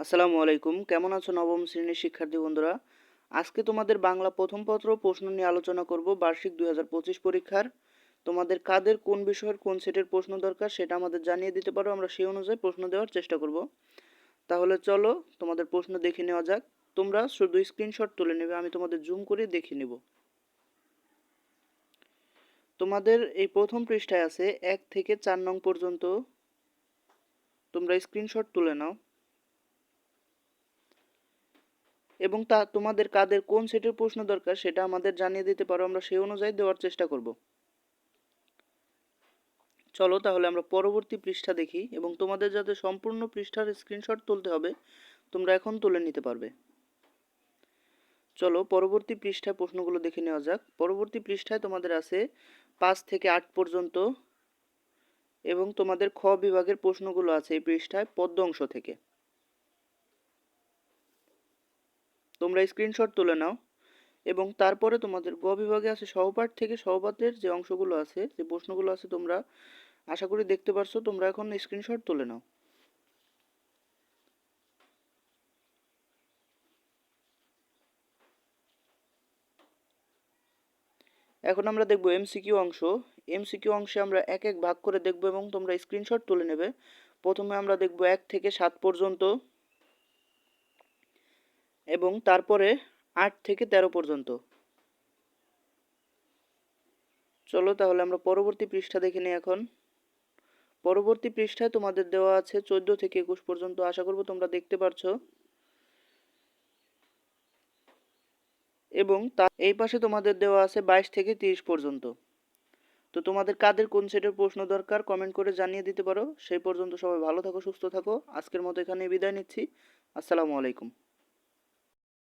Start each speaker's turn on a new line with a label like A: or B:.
A: আসসালামু আলাইকুম। কেমন আছো নবম শ্রেণীর শিক্ষার্থী বন্ধুরা? আজকে তোমাদের বাংলা প্রথম পত্র প্রশ্ন নিয়ে আলোচনা করব। বার্ষিক 2025 পরীক্ষার তোমাদের কাদের কোন বিষয়ের কোন সেটের প্রশ্ন দরকার সেটা আমাদের জানিয়ে দিতে পারো, আমরা সেই অনুযায়ী প্রশ্ন দেওয়ার চেষ্টা করব। তাহলে চলো তোমাদের প্রশ্ন দেখে নেওয়া যাক। তোমরা শুধু স্ক্রিনশট তুলে নেবে, আমি তোমাদের জুম করে দেখিয়ে নিব। তোমাদের এই প্রথম পৃষ্ঠায় আছে 1 থেকে 4 নং পর্যন্ত, তোমরা স্ক্রিনশট তুলে নাও এবং তা তোমাদের কাদের কোন সেটের প্রশ্ন দরকার সেটা আমাদের জানিয়ে দিতে পারো, আমরা সেই অনুযায়ী দেওয়ার চেষ্টা করব। চলো তাহলে আমরা পরবর্তী পৃষ্ঠা দেখি এবং তোমাদের যাতে সম্পূর্ণ পৃষ্ঠার স্ক্রিনশট তুলতে হবে তোমরা এখন তুলে নিতে পারবে। চলো পরবর্তী পৃষ্ঠায় প্রশ্নগুলো দেখে নেওয়া যাক। পরবর্তী পৃষ্ঠায় তোমাদের আছে 5 থেকে 8 পর্যন্ত এবং তোমাদের খ বিভাগের প্রশ্নগুলো আছে এই পৃষ্ঠায় পদ্য অংশ থেকে। তোমরা স্ক্রিনশট তুলে নাও এবং তারপরে তোমাদের গ বিভাগে আছে সহপাঠ থেকে সহপাঠের যে অংশগুলো আছে, যে প্রশ্নগুলো আছে, তোমরা আশা করি দেখতে পারছো। তোমরা এখন স্ক্রিনশট তুলে নাও। এখন আমরা দেখব এমসিকিউ অংশ। এমসিকিউ অংশে আমরা এক এক ভাগ করে দেখব এবং তোমরা স্ক্রিনশট তুলে নেবে। প্রথমে আমরা দেখব 1 থেকে 7 পর্যন্ত এবং তারপরে 8 থেকে 13 পর্যন্ত। চলো তাহলে আমরা পরবর্তী পৃষ্ঠা দেখে নিই এখন। পরবর্তী পৃষ্ঠায় তোমাদের দেওয়া আছে 14 থেকে 21 পর্যন্ত। আশা করব তোমরা দেখতে পারছো এবং তার এই পাশে তোমাদের দেওয়া আছে 22 থেকে 30 পর্যন্ত। তো তোমাদের কাদের কোন সেটের প্রশ্ন দরকার কমেন্ট করে জানিয়ে দিতে পারো। সেই পর্যন্ত সবাই ভালো থাকো, সুস্থ থাকো। আজকের মতো এখানে বিদায় নিচ্ছি। আসসালামু আলাইকুম।